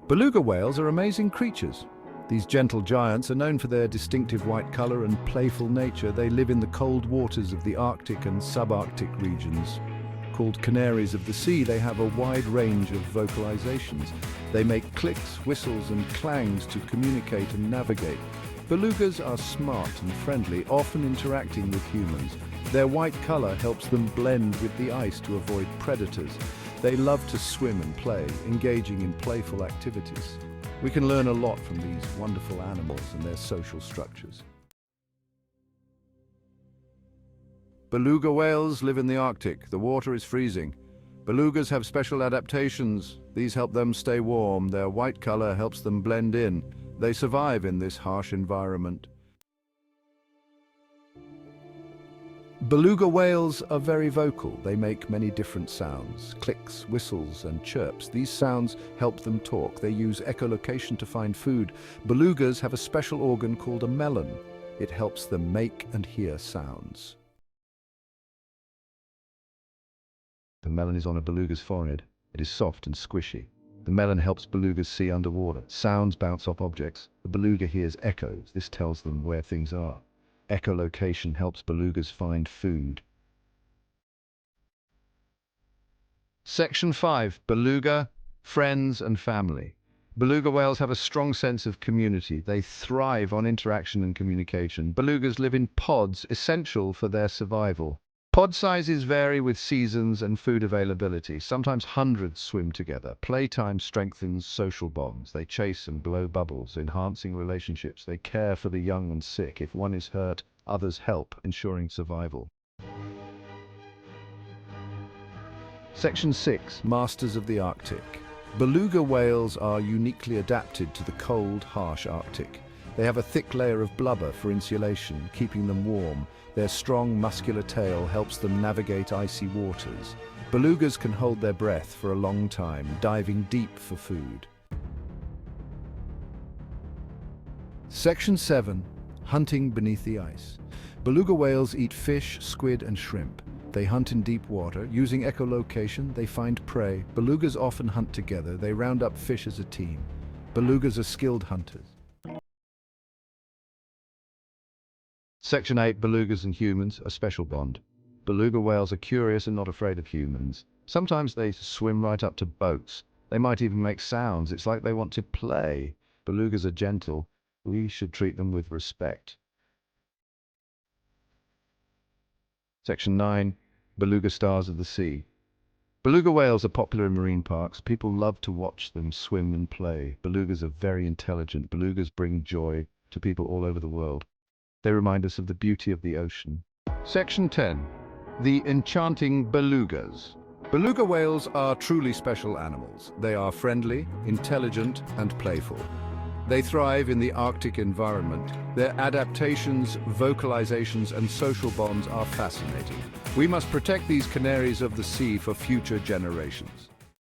Beluga whales are amazing creatures. These gentle giants are known for their distinctive white color and playful nature. They live in the cold waters of the Arctic and subarctic regions. Called canaries of the sea, they have a wide range of vocalizations. They make clicks, whistles, and clangs to communicate and navigate. Belugas are smart and friendly, often interacting with humans. Their white color helps them blend with the ice to avoid predators. They love to swim and play, engaging in playful activities. We can learn a lot from these wonderful animals and their social structures. Beluga whales live in the Arctic. The water is freezing. Belugas have special adaptations. These help them stay warm. Their white color helps them blend in. They survive in this harsh environment. Beluga whales are very vocal. They make many different sounds, clicks, whistles, and chirps. These sounds help them talk. They use echolocation to find food. Belugas have a special organ called a melon. It helps them make and hear sounds. The melon is on a beluga's forehead. It is soft and squishy. The melon helps belugas see underwater. Sounds bounce off objects. The beluga hears echoes. This tells them where things are. Echolocation helps belugas find food. Section 5. Beluga, friends and family. Beluga whales have a strong sense of community. They thrive on interaction and communication. Belugas live in pods, essential for their survival. Pod sizes vary with seasons and food availability. Sometimes hundreds swim together. Playtime strengthens social bonds. They chase and blow bubbles, enhancing relationships. They care for the young and sick. If one is hurt, others help, ensuring survival. Section 6. Masters of the Arctic. Beluga whales are uniquely adapted to the cold, harsh Arctic. They have a thick layer of blubber for insulation, keeping them warm. Their strong, muscular tail helps them navigate icy waters. Belugas can hold their breath for a long time, diving deep for food. Section 7. Hunting beneath the ice. Beluga whales eat fish, squid, and shrimp. They hunt in deep water. Using echolocation, they find prey. Belugas often hunt together. They round up fish as a team. Belugas are skilled hunters. Section 8. Belugas and humans, a special bond. Beluga whales are curious and not afraid of humans. Sometimes they swim right up to boats. They might even make sounds. It's like they want to play. Belugas are gentle. We should treat them with respect. Section 9. Beluga stars of the sea. Beluga whales are popular in marine parks. People love to watch them swim and play. Belugas are very intelligent. Belugas bring joy to people all over the world. They remind us of the beauty of the ocean. Section 10. The enchanting belugas. Beluga whales are truly special animals. They are friendly, intelligent, and playful. They thrive in the Arctic environment. Their adaptations, vocalizations, and social bonds are fascinating. We must protect these canaries of the sea for future generations.